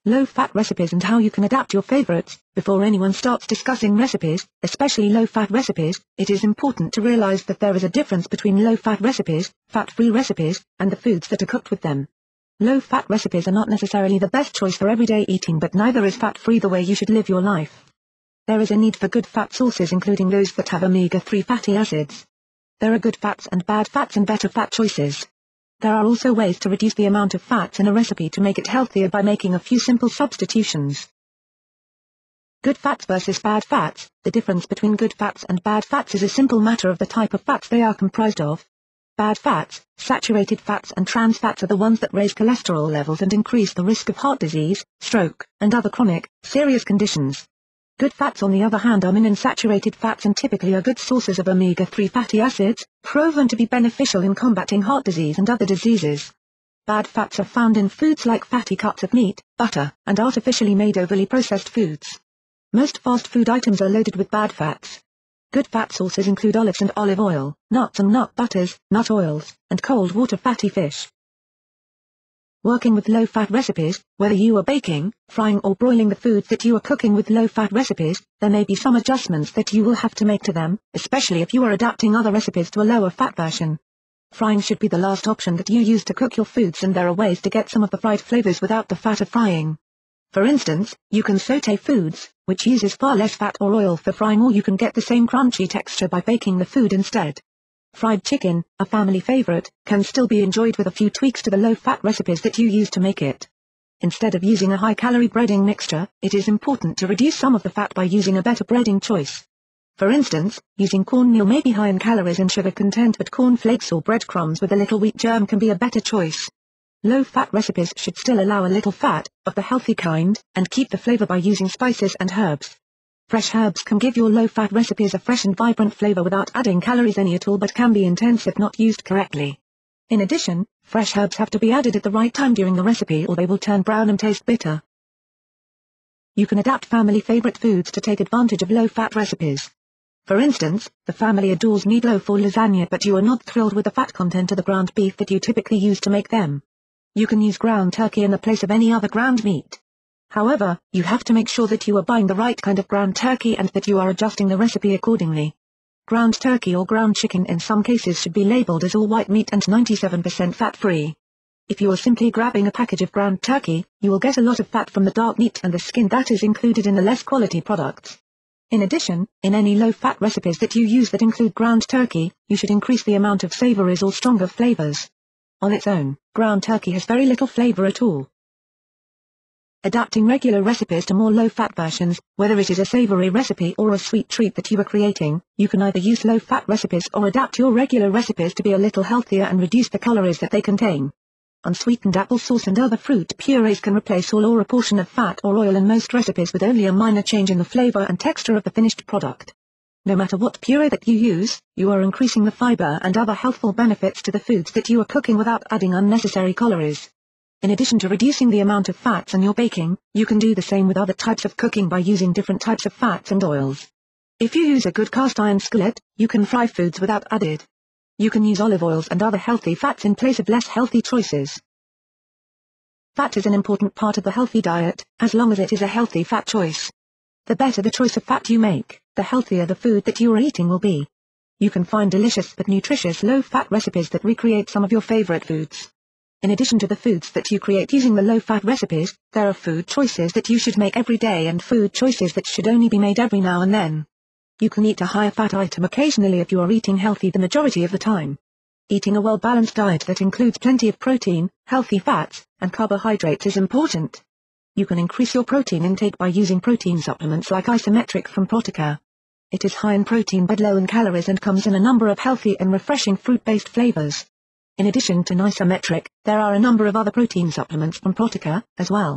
Low-fat recipes and how you can adapt your favorites. Before anyone starts discussing recipes, especially low-fat recipes, it is important to realize that there is a difference between low-fat recipes, fat-free recipes, and the foods that are cooked with them. Low-fat recipes are not necessarily the best choice for everyday eating, but neither is fat-free the way you should live your life. There is a need for good fat sources, including those that have omega-3 fatty acids. There are good fats and bad fats and better fat choices. There are also ways to reduce the amount of fats in a recipe to make it healthier by making a few simple substitutions. Good fats versus bad fats. The difference between good fats and bad fats is a simple matter of the type of fats they are comprised of. Bad fats, saturated fats and trans fats are the ones that raise cholesterol levels and increase the risk of heart disease, stroke, and other chronic, serious conditions. Good fats on the other hand are monounsaturated fats and typically are good sources of omega-3 fatty acids, proven to be beneficial in combating heart disease and other diseases. Bad fats are found in foods like fatty cuts of meat, butter, and artificially made overly processed foods. Most fast food items are loaded with bad fats. Good fat sources include olives and olive oil, nuts and nut butters, nut oils, and cold water fatty fish. Working with low-fat recipes, whether you are baking, frying or broiling the foods that you are cooking with low-fat recipes, there may be some adjustments that you will have to make to them, especially if you are adapting other recipes to a lower-fat version. Frying should be the last option that you use to cook your foods, and there are ways to get some of the fried flavors without the fat of frying. For instance, you can sauté foods, which uses far less fat or oil for frying, or you can get the same crunchy texture by baking the food instead. Fried chicken, a family favorite, can still be enjoyed with a few tweaks to the low-fat recipes that you use to make it. Instead of using a high-calorie breading mixture, it is important to reduce some of the fat by using a better breading choice. For instance, using cornmeal may be high in calories and sugar content, but corn flakes or breadcrumbs with a little wheat germ can be a better choice. Low-fat recipes should still allow a little fat, of the healthy kind, and keep the flavor by using spices and herbs. Fresh herbs can give your low-fat recipes a fresh and vibrant flavor without adding calories any at all, but can be intense if not used correctly. In addition, fresh herbs have to be added at the right time during the recipe or they will turn brown and taste bitter. You can adapt family favorite foods to take advantage of low-fat recipes. For instance, the family adores meatloaf or lasagna, but you are not thrilled with the fat content of the ground beef that you typically use to make them. You can use ground turkey in the place of any other ground meat. However, you have to make sure that you are buying the right kind of ground turkey and that you are adjusting the recipe accordingly. Ground turkey or ground chicken in some cases should be labeled as all white meat and 97% fat-free. If you are simply grabbing a package of ground turkey, you will get a lot of fat from the dark meat and the skin that is included in the less quality products. In addition, in any low-fat recipes that you use that include ground turkey, you should increase the amount of savories or stronger flavors. On its own, ground turkey has very little flavor at all. Adapting regular recipes to more low-fat versions, whether it is a savory recipe or a sweet treat that you are creating, you can either use low-fat recipes or adapt your regular recipes to be a little healthier and reduce the calories that they contain. Unsweetened applesauce and other fruit purees can replace all or a portion of fat or oil in most recipes with only a minor change in the flavor and texture of the finished product. No matter what puree that you use, you are increasing the fiber and other healthful benefits to the foods that you are cooking without adding unnecessary calories. In addition to reducing the amount of fats in your baking, you can do the same with other types of cooking by using different types of fats and oils. If you use a good cast iron skillet, you can fry foods without added. You can use olive oils and other healthy fats in place of less healthy choices. Fat is an important part of the healthy diet, as long as it is a healthy fat choice. The better the choice of fat you make, the healthier the food that you are eating will be. You can find delicious but nutritious low-fat recipes that recreate some of your favorite foods. In addition to the foods that you create using the low-fat recipes, there are food choices that you should make every day and food choices that should only be made every now and then. You can eat a higher fat item occasionally if you are eating healthy the majority of the time. Eating a well-balanced diet that includes plenty of protein, healthy fats, and carbohydrates is important. You can increase your protein intake by using protein supplements like IsoMetricR from Protica. It is high in protein but low in calories and comes in a number of healthy and refreshing fruit-based flavors. In addition to IsoMetricR, there are a number of other protein supplements from Protica, as well.